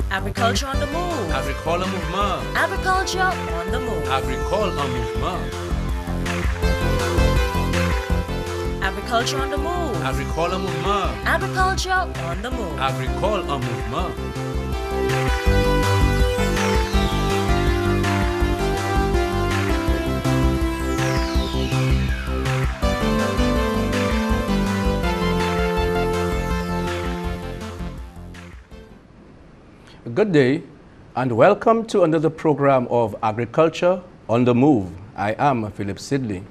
Agriculture on the move. Agricole en mouvement. Agriculture on the move. Agricole en mouvement. Agriculture on the move. Agricole en mouvement. Agriculture on the move. Agricole en mouvement. Good day and welcome to another program of Agriculture on the Move. I am Phillip Sydney.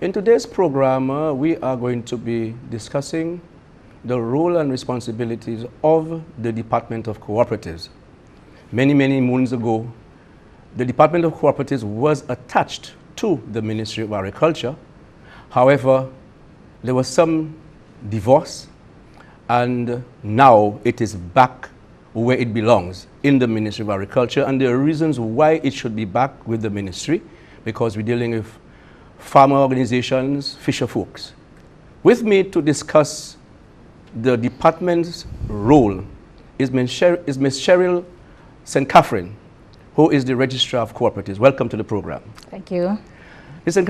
In today's program, we are going to be discussing the role and responsibilities of the Department of Cooperatives. Many moons ago, the Department of Cooperatives was attached to the Ministry of Agriculture. However, there was some divorce and now it is back where it belongs, in the Ministry of Agriculture, and there are reasons why it should be back with the ministry, because we're dealing with farmer organizations, fisher folks. With me to discuss the department's role is Ms. Sherill St. who is the Registrar of Cooperatives. Welcome to the program. Thank you. Ms. St.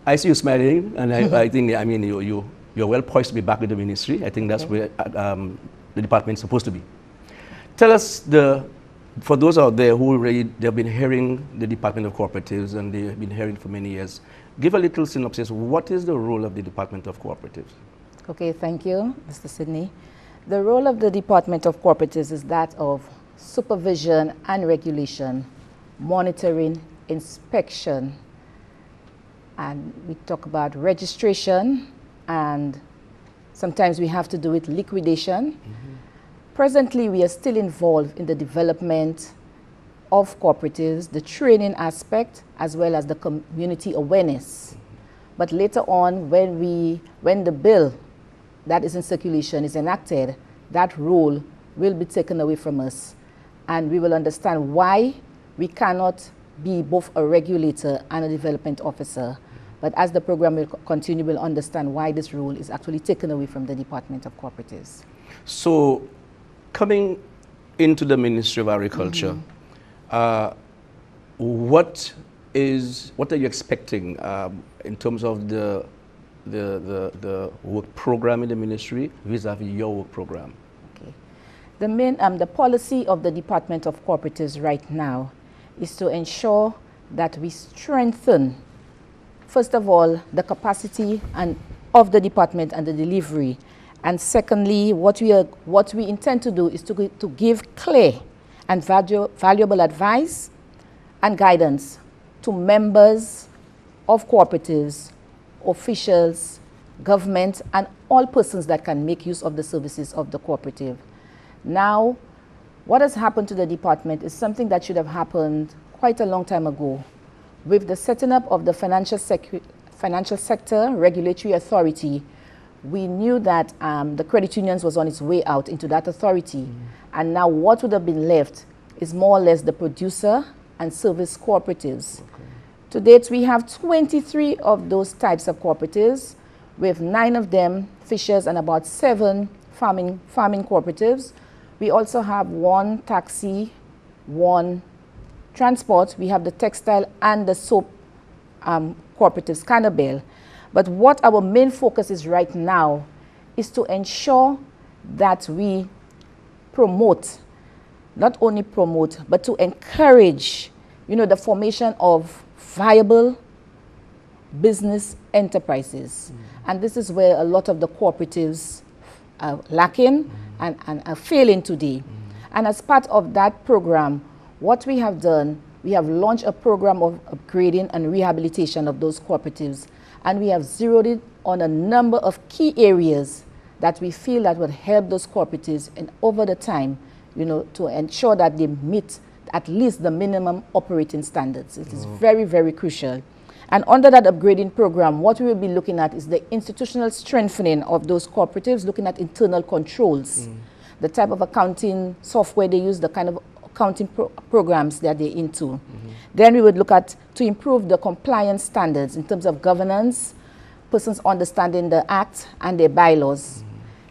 I see you smiling, and I think, you're well poised to be back with the ministry. I think that's where the department is supposed to be. Tell us, for those out there who they've been hearing the Department of Cooperatives and they've been hearing for many years, give a little synopsis. What is the role of the Department of Cooperatives? Okay, thank you, Mr. Sydney. The role of the Department of Cooperatives is that of supervision and regulation, monitoring, inspection, and we talk about registration, and sometimes we have to do with liquidation. Presently, we are still involved in the development of cooperatives, the training aspect, as well as the community awareness. But later on, when the bill that is in circulation is enacted, that role will be taken away from us. And we will understand why we cannot be both a regulator and a development officer. But as the program will continue, we'll understand why this role is actually taken away from the Department of Cooperatives. So, coming into the Ministry of Agriculture, what are you expecting in terms of the work program in the ministry vis-a-vis your work program? Okay. The policy of the Department of Cooperatives right now is to ensure that we strengthen, first of all, the capacity of the department and the delivery. And secondly, what we intend to do is to give clear and valuable advice and guidance to members of cooperatives, officials, government, and all persons that can make use of the services of the cooperative. Now, what has happened to the department is something that should have happened quite a long time ago. With the setting up of the financial sector regulatory authority, we knew that the credit unions was on its way out into that authority. And now what would have been left is more or less the producer and service cooperatives. Okay. To date, we have 23 of those types of cooperatives, with 9 of them fishers and about 7 farming cooperatives. We also have 1 taxi, 1 transport. We have the textile and the soap cooperatives, Cannabelle. But what our main focus is right now is to ensure that we promote, not only promote, but to encourage, the formation of viable business enterprises. And this is where a lot of the cooperatives are lacking and are failing today. And as part of that program, what we have done, we have launched a program of upgrading and rehabilitation of those cooperatives. And we have zeroed in on a number of key areas that we feel that would help those cooperatives and over the time, to ensure that they meet at least the minimum operating standards. It is very, very crucial. And under that upgrading program, what we will be looking at is the institutional strengthening of those cooperatives, looking at internal controls, the type of accounting software they use, the kind of accounting programs that they're into. Then we would look at to improve the compliance standards in terms of governance, persons understanding the Act and their bylaws.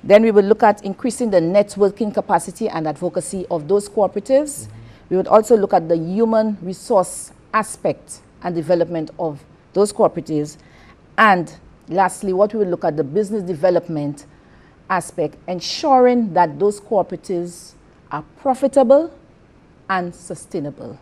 Then we will look at increasing the networking capacity and advocacy of those cooperatives. We would also look at the human resource aspect and development of those cooperatives. And lastly, what we will look at the business development aspect, ensuring that those cooperatives are profitable and sustainable.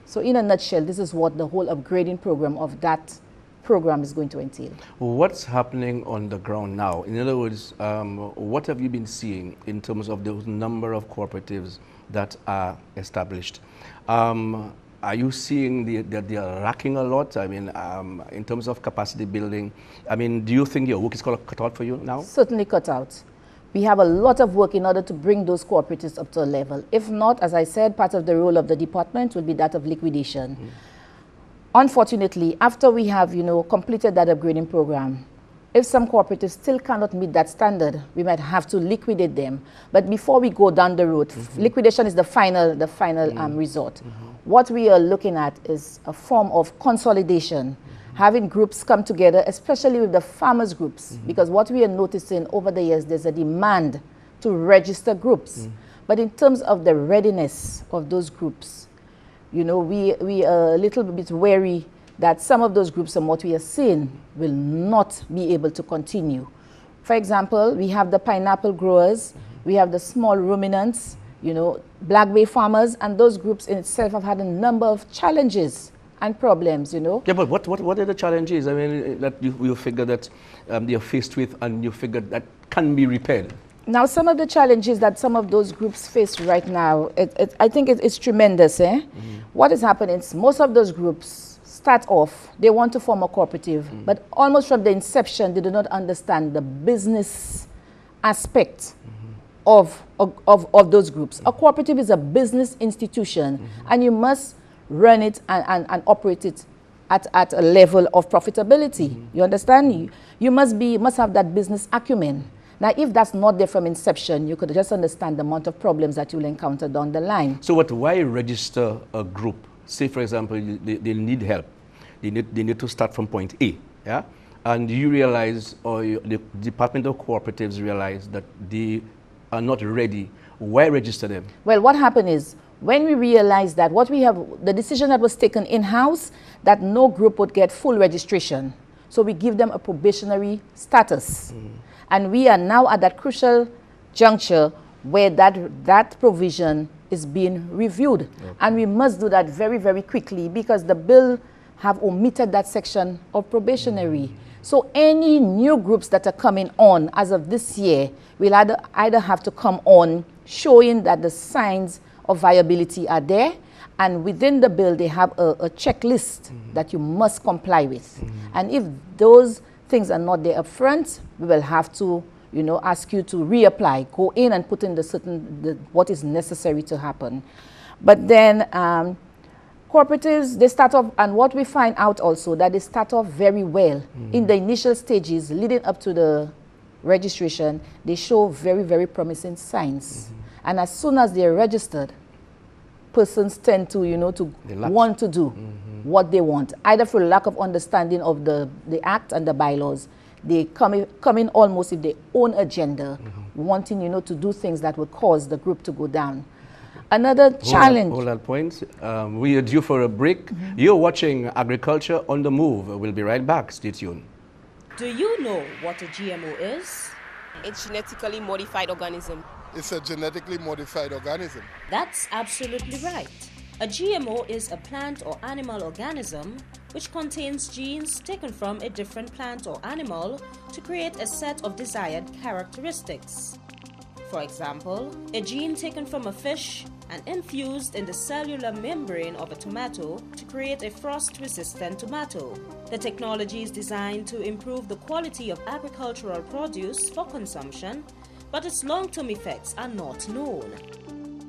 So in a nutshell, this is what the whole upgrading program of that program is going to entail. What's happening on the ground now? In other words, what have you been seeing in terms of the number of cooperatives that are established? Are you seeing that they are lacking a lot? I mean, in terms of capacity building, I mean, do you think your work is cut out for you now? Certainly cut out. We have a lot of work in order to bring those cooperatives up to a level. If not, as I said, part of the role of the department will be that of liquidation. Unfortunately, after we have, completed that upgrading program, if some cooperatives still cannot meet that standard, we might have to liquidate them. But before we go down the road, liquidation is the final resort. What we are looking at is a form of consolidation, having groups come together, especially with the farmers groups, because what we are noticing over the years, there's a demand to register groups. But in terms of the readiness of those groups, we are a little bit wary that some of those groups and what we are seeing will not be able to continue. For example, we have the pineapple growers, we have the small ruminants, black bay farmers, and those groups in itself have had a number of challenges and problems, Yeah, but what are the challenges? I mean, that you figure that you're faced with and you figure that can be repaired? Now, some of the challenges that some of those groups face right now, I think it's tremendous. What is happening is most of those groups start off, they want to form a cooperative, but almost from the inception, they do not understand the business aspect of those groups. A cooperative is a business institution, and you must run it and operate it at a level of profitability. You understand? You must have that business acumen. Now, if that's not there from inception, you could just understand the amount of problems that you'll encounter down the line. So why register a group? Say, for example, they need help. They need to start from point A, yeah? And you realize, or the Department of Cooperatives realize that they are not ready. Why register them? Well, what happened is, when we realized that the decision that was taken in-house, that no group would get full registration. So we give them a probationary status. And we are now at that crucial juncture where that provision is being reviewed. And we must do that very, very quickly because the bill have omitted that section of probationary. So any new groups that are coming on as of this year will either have to come on showing that the signs of viability are there, and within the bill they have a checklist that you must comply with. And if those things are not there up front, we will have to ask you to reapply, go in and put in what is necessary to happen. But then cooperatives, they start off, and what we find out also, that they start off very well. In the initial stages leading up to the registration, they show very, very promising signs. And as soon as they're registered, persons tend to, want to do what they want, either for lack of understanding of the act and the bylaws. They come in almost with their own agenda, wanting, to do things that would cause the group to go down. Another challenge. Hold that point. We are due for a break. You're watching Agriculture on the Move. We'll be right back. Stay tuned. Do you know what a GMO is? It's genetically modified organism. It's a genetically modified organism. That's absolutely right. A GMO is a plant or animal organism which contains genes taken from a different plant or animal to create a set of desired characteristics. For example, a gene taken from a fish and infused in the cellular membrane of a tomato to create a frost-resistant tomato. The technology is designed to improve the quality of agricultural produce for consumption, but its long-term effects are not known.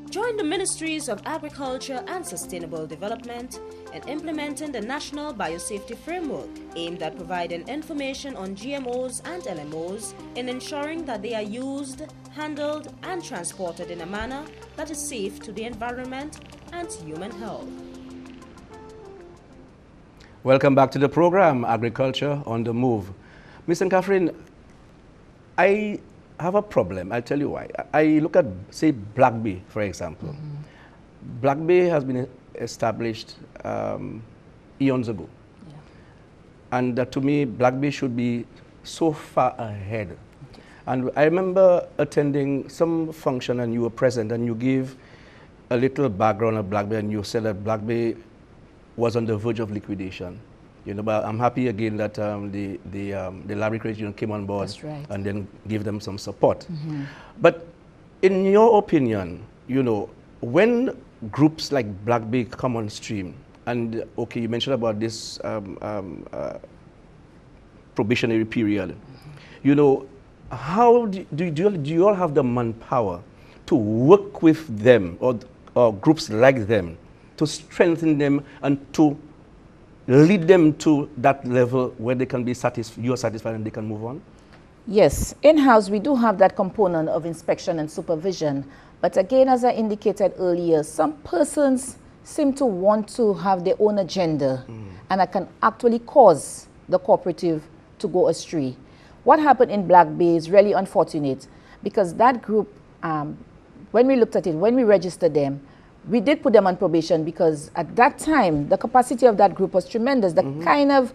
Join the Ministries of Agriculture and Sustainable Development in implementing the National Biosafety Framework, aimed at providing information on GMOs and LMOs in ensuring that they are used, handled, and transported in a manner that is safe to the environment and human health. Welcome back to the program, Agriculture on the Move. Ms. and Catherine, I have a problem. I'll tell you why. I look at, say, Black Bay, for example. Black Bay has been established eons ago. And to me, Black Bay should be so far ahead. And I remember attending some function and you were present and you gave a little background of Black Bay and you said that Black Bay was on the verge of liquidation. You know, but I'm happy again that the Library Credit Union came on board. That's right. And then give them some support. But in your opinion, you know, when groups like Black Bay come on stream, and okay, you mentioned about this probationary period, you know, how do you all have the manpower to work with them or groups like them to strengthen them and to lead them to that level where they can be satisfied, you are satisfied and they can move on? Yes, in-house we do have that component of inspection and supervision, but again, as I indicated earlier, some persons seem to want to have their own agenda and that can actually cause the cooperative to go astray. What happened in Black Bay is really unfortunate because that group, when we looked at it, when we registered them, we did put them on probation because at that time, the capacity of that group was tremendous. The kind of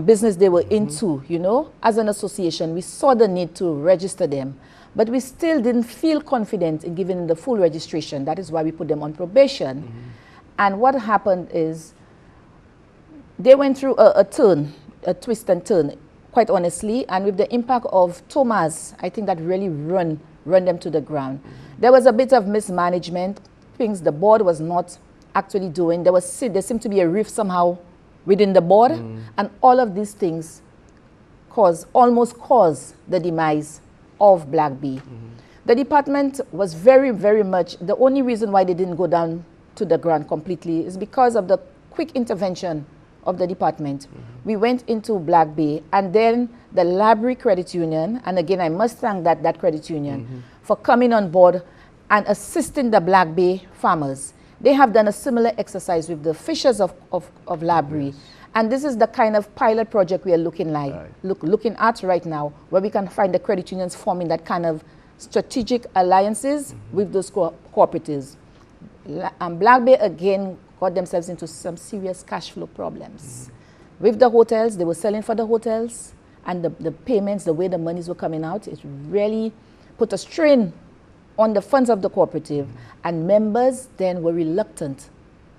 business they were into, you know, as an association, we saw the need to register them, but we still didn't feel confident in giving them the full registration. That is why we put them on probation. And what happened is they went through a twist and turn, quite honestly, and with the impact of Thomas, I think that really run them to the ground. There was a bit of mismanagement, things the board was not actually doing. There seemed to be a rift somehow within the board, and all of these things almost caused the demise of Black Bay. The department was very, very much, the only reason why they didn't go down to the ground completely is because of the quick intervention of the department. We went into Black Bay, and then the Library Credit Union, and again I must thank that credit union for coming on board and assisting the Black Bay farmers. They have done a similar exercise with the fishers of Library. And this is the kind of pilot project we are looking at right now, where we can find the credit unions forming that kind of strategic alliances with those cooperatives. Black Bay again got themselves into some serious cash flow problems. With the hotels, they were selling for the hotels, and the payments, the way the monies were coming out, it really put a strain on the funds of the cooperative, and members then were reluctant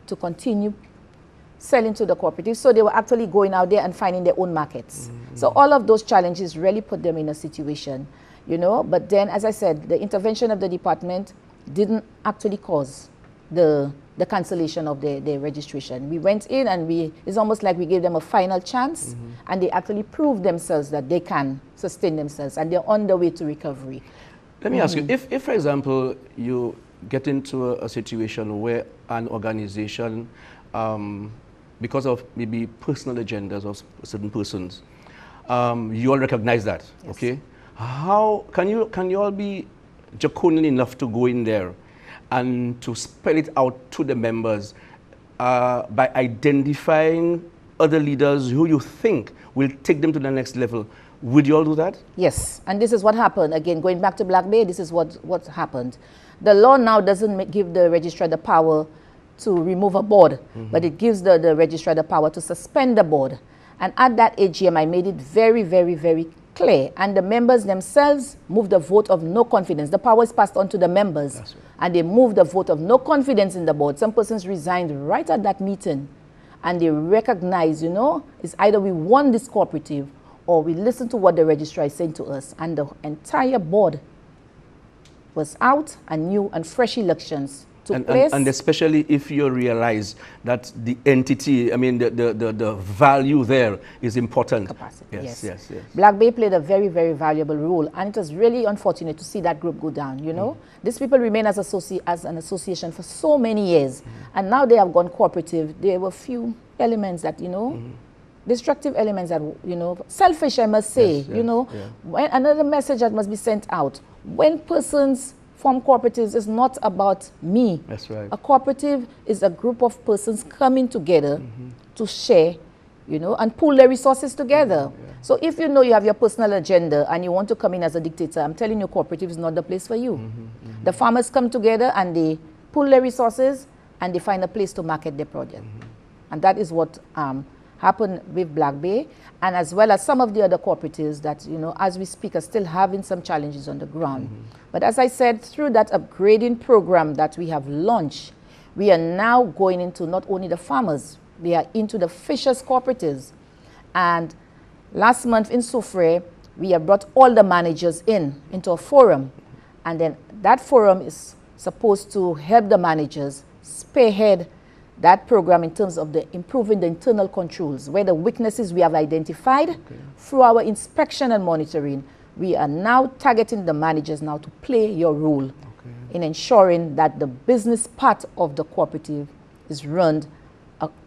to continue selling to the cooperative, so they were actually going out there and finding their own markets. So all of those challenges really put them in a situation, you know, but then, as I said, the intervention of the department didn't actually cause the cancellation of their registration. We went in and it's almost like we gave them a final chance, and they actually proved themselves that they can sustain themselves, and they're on the way to recovery. Let me ask you, if for example, you get into a situation where an organization, because of maybe personal agendas of certain persons, you all recognize that, okay? How can you all be draconian enough to go in there and to spell it out to the members by identifying other leaders who you think will take them to the next level? Would you all do that? Yes, and this is what happened. Again, going back to Black Bay, this is what happened. The law now doesn't give the registrar the power to remove a board, but it gives the registrar the power to suspend the board. And at that AGM, I made it very, very, very clear. And the members themselves moved a vote of no confidence. The power is passed on to the members, right, and they moved a vote of no confidence in the board. Some persons resigned right at that meeting, and they recognized, you know, it's either we won this cooperative or we listen to what the registrar is saying to us. And the entire board was out, and new and fresh elections took place. And especially if you realize that the entity, I mean, the value there is important. Capacity, yes. Black Bay played a very, very valuable role, and it was really unfortunate to see that group go down, you know. These people remain as an association for so many years, and now they have gone cooperative. There were few elements that, you know, destructive elements that, you know, selfish, I must say, you know. When, another message that must be sent out. When persons form cooperatives, it's not about me. That's right. A cooperative is a group of persons coming together to share, you know, and pool their resources together. So if you know you have your personal agenda and you want to come in as a dictator, I'm telling you, cooperative is not the place for you. The farmers come together and they pool their resources and they find a place to market their product. And that is what happened with Black Bay, and as well as some of the other cooperatives that, you know, as we speak, are still having some challenges on the ground. But as I said, through that upgrading program that we have launched, we are now going into not only the farmers, we are into the fishers cooperatives. And last month in Soufrière, we have brought all the managers into a forum. And then that forum is supposed to help the managers spearhead that program in terms of the improving the internal controls, where the weaknesses we have identified through our inspection and monitoring. We are now targeting the managers now to play your role in ensuring that the business part of the cooperative is run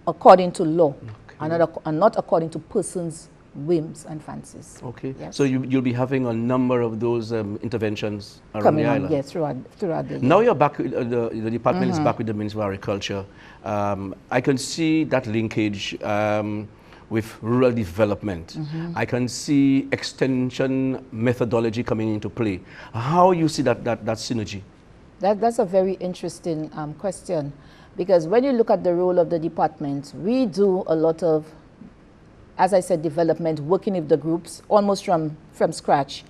according to law and not according to persons' whims and fancies. Okay. Yes. So you'll be having a number of those interventions around Coming the on, island. yes, throughout the year. Now you're back, the department is back with the Ministry of Agriculture. I can see that linkage with rural development. I can see extension methodology coming into play. How you see that synergy? That's a very interesting question, because when you look at the role of the department, we do a lot of, as I said, development, working with the groups almost from scratch.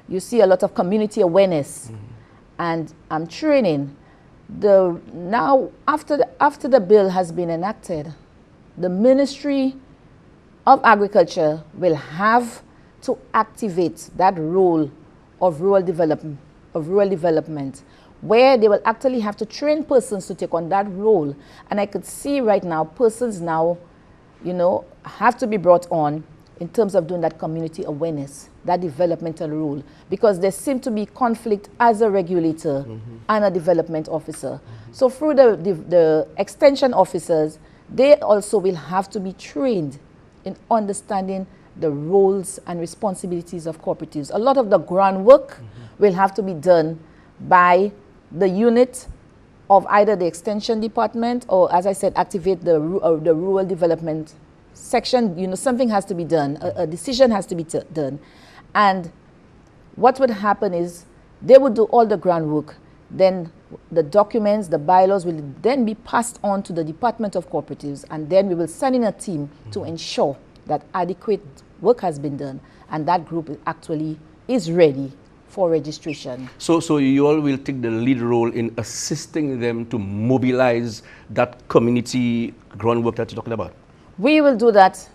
You see a lot of community awareness and training. Now, after the bill has been enacted, the Ministry of Agriculture will have to activate that role of rural development, where they will actually have to train persons to take on that role. And I could see right now, persons now, you know, have to be brought on in terms of doing that community awareness, that developmental role, because there seems to be conflict as a regulator and a development officer. So through the extension officers, they also will have to be trained in understanding the roles and responsibilities of cooperatives. A lot of the groundwork will have to be done by the unit of either the extension department or, as I said, activate the rural development section. You know, something has to be done, a decision has to be done. And what would happen is they would do all the groundwork, then the documents, the bylaws will then be passed on to the Department of Cooperatives, and then we will send in a team to ensure that adequate work has been done and that group actually is ready for registration. So you all will take the lead role in assisting them to mobilize that community groundwork that you're talking about? We will do that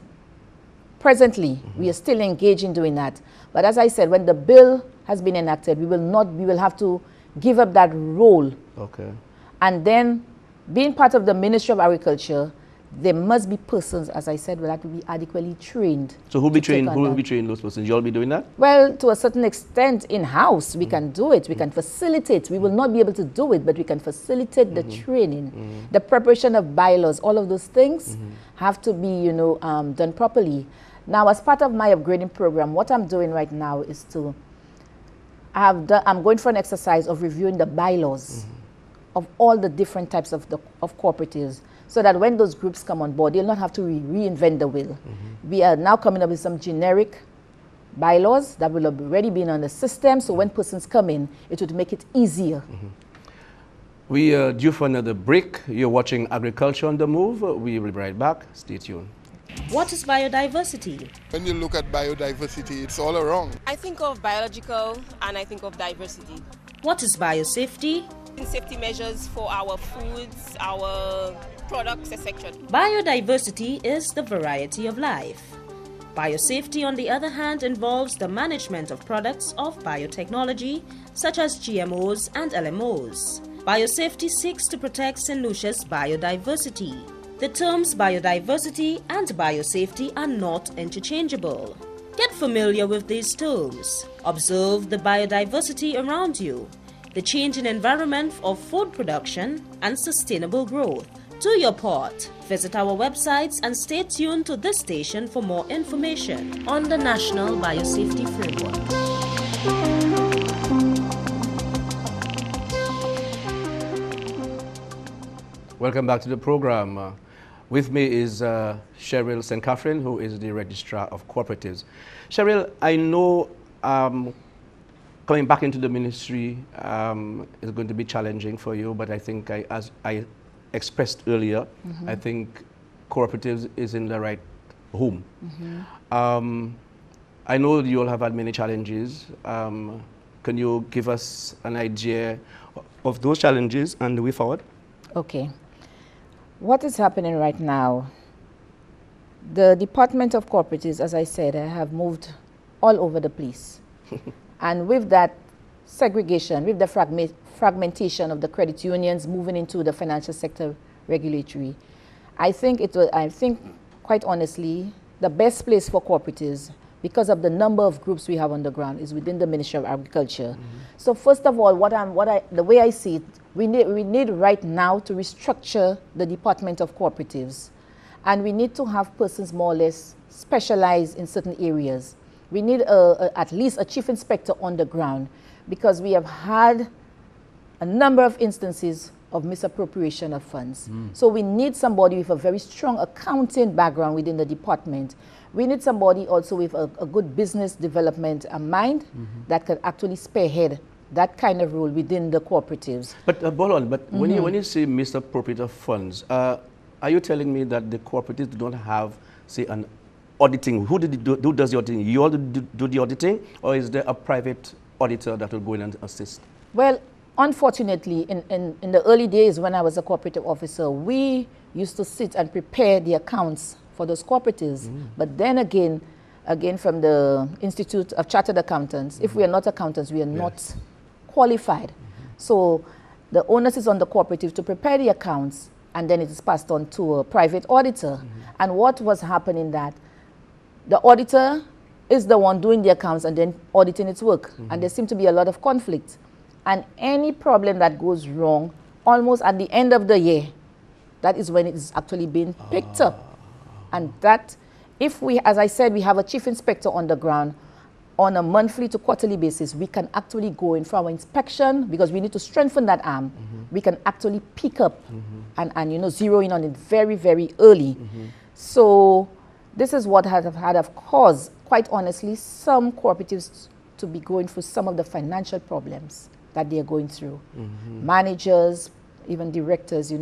presently. We are still engaged in doing that. But as I said, when the bill has been enacted, we will have to give up that role. Okay. And then, being part of the Ministry of Agriculture, there must be persons, as I said, will have to be adequately trained. So who will be trained those persons? You all be doing that? Well, to a certain extent, in-house, we can do it. We can facilitate. We will not be able to do it, but we can facilitate the training, the preparation of bylaws. All of those things have to be, you know, done properly. Now, as part of my upgrading program, what I'm doing right now is I'm going for an exercise of reviewing the bylaws of all the different types of cooperatives, so that when those groups come on board, they'll not have to reinvent the wheel. We are now coming up with some generic bylaws that will have already been on the system, so when persons come in, it would make it easier. We are due for another break. You're watching Agriculture on the Move. We will be right back. Stay tuned. What is biodiversity? When you look at biodiversity, it's all around. I think of biological and I think of diversity. What is biosafety? Safety measures for our foods, our products, etc. Biodiversity is the variety of life. Biosafety, on the other hand, involves the management of products of biotechnology, such as GMOs and LMOs. Biosafety seeks to protect St. Lucia's biodiversity. The terms biodiversity and biosafety are not interchangeable. Get familiar with these terms. Observe the biodiversity around you, the changing environment of food production and sustainable growth. Do your part. Visit our websites and stay tuned to this station for more information on the National Biosafety Framework. Welcome back to the program. With me is Sherill St. Catherine, who is the Registrar of Cooperatives. Sherill, I know coming back into the ministry is going to be challenging for you, but I think as I expressed earlier, I think cooperatives is in the right home. I know you all have had many challenges. Can you give us an idea of those challenges and the way forward? Okay. What is happening right now, the Department of Cooperatives, as I said, have moved all over the place. And with that segregation, with the fragmentation of the credit unions moving into the financial sector regulatory, I think quite honestly, the best place for cooperatives, because of the number of groups we have on the ground, is within the Ministry of Agriculture. So first of all, the way I see it, we need right now to restructure the Department of Cooperatives. And we need to have persons more or less specialized in certain areas. We need at least a chief inspector on the ground, because we have had a number of instances of misappropriation of funds. So we need somebody with a very strong accounting background within the department. We need somebody also with a good business development mind that can actually spearhead that kind of role within the cooperatives. But when you say misappropriated funds, are you telling me that the cooperatives do not have, say, an auditing? Who does the auditing? You all do the auditing, or is there a private auditor that will go in and assist? Well, unfortunately, in the early days when I was a cooperative officer, we used to sit and prepare the accounts for those cooperatives. But then again from the Institute of Chartered Accountants, if we are not accountants, we are not qualified. So the onus is on the cooperative to prepare the accounts, and then it is passed on to a private auditor. And what was happening that the auditor is the one doing the accounts and then auditing its work. And there seemed to be a lot of conflict. And any problem that goes wrong, almost at the end of the year, that is when it is actually being picked up. And that, if we, as I said, we have a chief inspector on the ground on a monthly to quarterly basis, we can actually go in for our inspection, because we need to strengthen that arm. We can actually pick up and zero in on it very, very early. So this is what has caused, quite honestly, some cooperatives to be going through some of the financial problems that they are going through. Managers, even directors,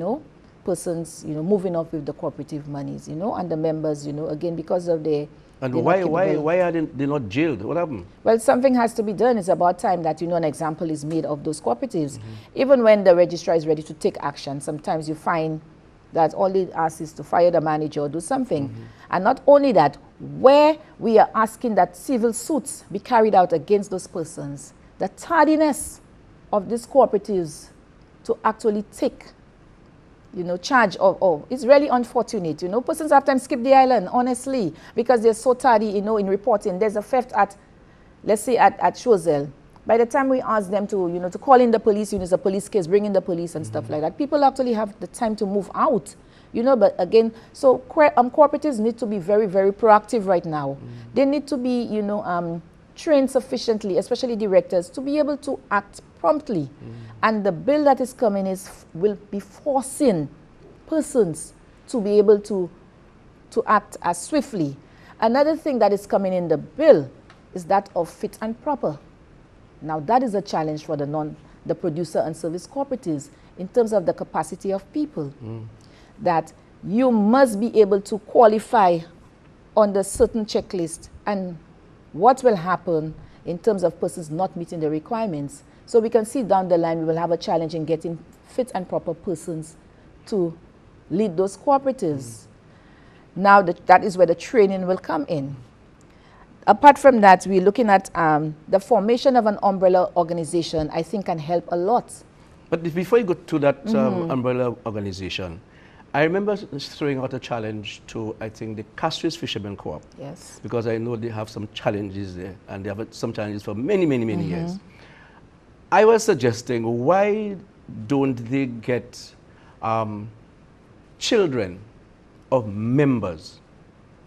persons, moving off with the cooperative monies, and the members, again, because of their... And why are they not jailed? What happened? Well, something has to be done. It's about time that, an example is made of those cooperatives. Even when the registrar is ready to take action, sometimes you find that all they ask is to fire the manager or do something. And not only that, where we are asking that civil suits be carried out against those persons, the tardiness of these cooperatives to actually take charge of, it's really unfortunate. Persons have times skip the island, honestly, because they're so tardy, in reporting. There's a theft at, let's say, at Sherill. By the time we ask them to, to call in the police units, a police case, bring in the police and stuff like that, people actually have the time to move out, but again, so cooperatives need to be very, very proactive right now. They need to be, trained sufficiently, especially directors, to be able to act promptly. And the bill that is coming will be forcing persons to be able to act as swiftly. Another thing that is coming in the bill is that of fit and proper. Now that is a challenge for the producer and service cooperatives in terms of the capacity of people. That you must be able to qualify on the certain checklist, and what will happen in terms of persons not meeting the requirements. So we can see down the line we will have a challenge in getting fit and proper persons to lead those cooperatives. Now that is where the training will come in. Apart from that, we're looking at the formation of an umbrella organization, I think, can help a lot. But before you go to that umbrella organization, I remember throwing out a challenge to, I think, the Castries Fishermen Co-op. Yes. Because I know they have some challenges there, and they have some challenges for many, many, many years. I was suggesting, why don't they get children of members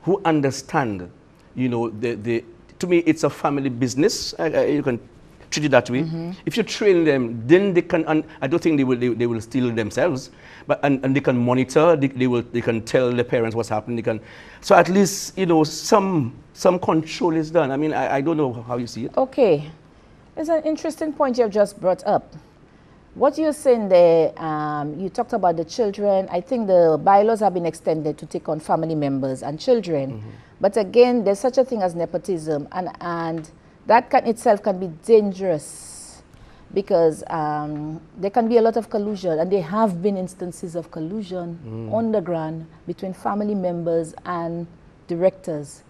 who understand, to me, it's a family business. You can treat it that way. If you train them, then they can, and I don't think they will steal themselves, but and they can monitor, they can tell the parents what's happening, so at least, you know, some control is done. I mean, I don't know how you see it. Okay, it's an interesting point you have just brought up. What you're saying there, you talked about the children. I think the bylaws have been extended to take on family members and children. But again, there's such a thing as nepotism, and that itself can be dangerous because there can be a lot of collusion, and there have been instances of collusion on the ground between family members and directors.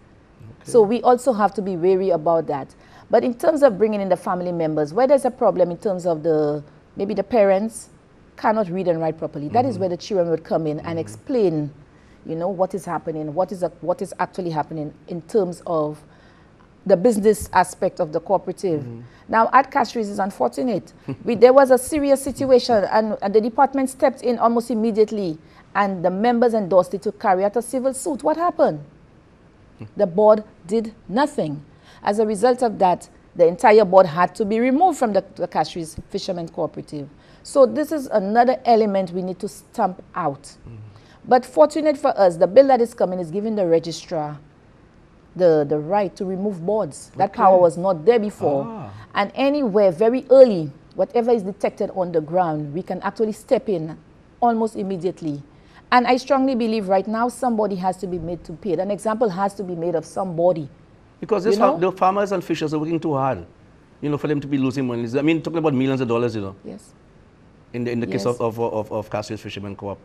Okay. So we also have to be wary about that. But in terms of bringing in the family members, where there's a problem in terms of maybe the parents cannot read and write properly, that is where the children would come in and explain, you know, what is happening, what is actually happening in terms of the business aspect of the cooperative. Now, at Castries is unfortunate. There was a serious situation, and the department stepped in almost immediately, and the members endorsed it to carry out a civil suit. What happened? The board did nothing. As a result of that, the entire board had to be removed from the Castries Fishermen Cooperative. So this is another element we need to stamp out. But fortunate for us, the bill that is coming is giving the registrar the right to remove boards. Okay. That power was not there before. And anywhere, very early, whatever is detected on the ground, we can actually step in almost immediately. And I strongly believe right now somebody has to be made to pay. An example has to be made of somebody. Because the farmers and fishers are working too hard, you know, for them to be losing money. I mean, talking about millions of dollars, you know. Yes. In the case of Castries Fishermen Co-op,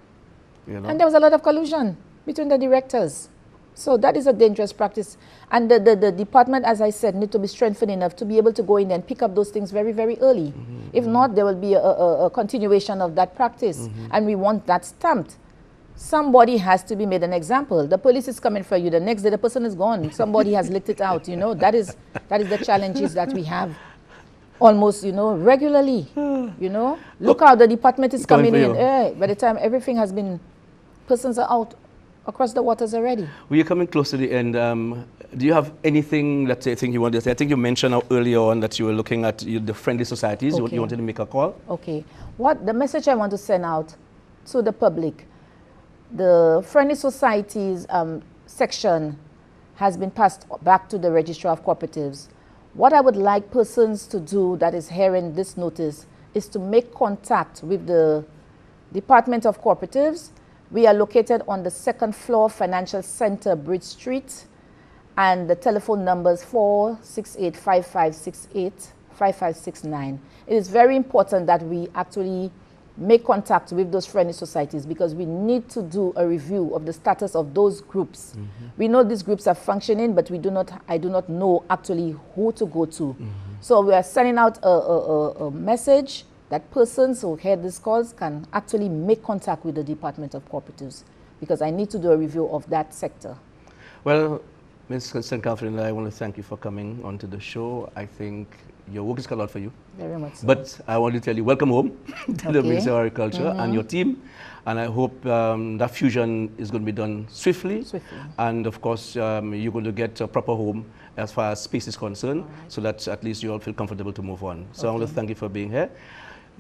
you know. And there was a lot of collusion between the directors. So that is a dangerous practice. And the department, as I said, need to be strengthened enough to be able to go in and pick up those things very, very early. If not, there will be a continuation of that practice. And we want that stamped. Somebody has to be made an example. The police is coming for you. The next day, the person is gone. Somebody has licked it out. You know, that is the challenges that we have almost, you know, regularly. You know, look how the department is coming in. By the time everything has been, persons are out across the waters already. We are coming close to the end. Do you have anything that you think you want to say? I think you mentioned earlier on that you were looking at the friendly societies. Okay. You wanted to make a call? Okay. The message I want to send out to the public, the Friendly Societies section has been passed back to the Registrar of Cooperatives. What I would like persons to do that is hearing this notice is to make contact with the Department of Cooperatives. We are located on the 2nd floor, Financial Center, Bridge Street, and the telephone number is 468-5568-5569. It is very important that we actually make contact with those friendly societies because we need to do a review of the status of those groups. We know these groups are functioning, but I do not know actually who to go to. So we are sending out a message that persons who hear these calls can actually make contact with the Department of Cooperatives because I need to do a review of that sector. Well, Ms. St. Catherine, I want to thank you for coming onto the show. I think your work is cut out for you. Very much so. But I want to tell you, welcome home to the Ministry of Agriculture and your team. And I hope that fusion is going to be done swiftly. And of course, you're going to get a proper home as far as space is concerned, so that at least you all feel comfortable to move on. So I want to thank you for being here.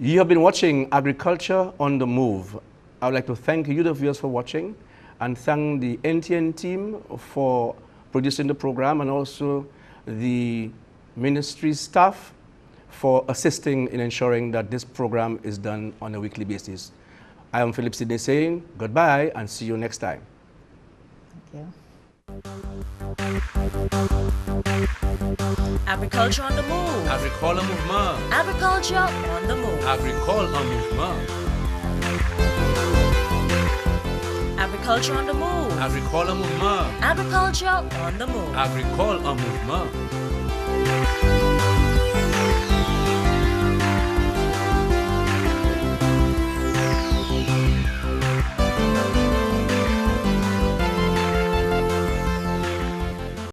You have been watching Agriculture on the Move. I would like to thank you, the viewers, for watching, and thank the NTN team for producing the program, and also the ministry staff for assisting in ensuring that this program is done on a weekly basis. I am Phillip Sydney saying goodbye and see you next time. Thank you. Agriculture on the Move. Agricole mouvement. Agriculture on the Move. Agricole en mouvement. Agriculture on the Move. Agricole mouvement. Agriculture on the Move. Agricole en mouvement.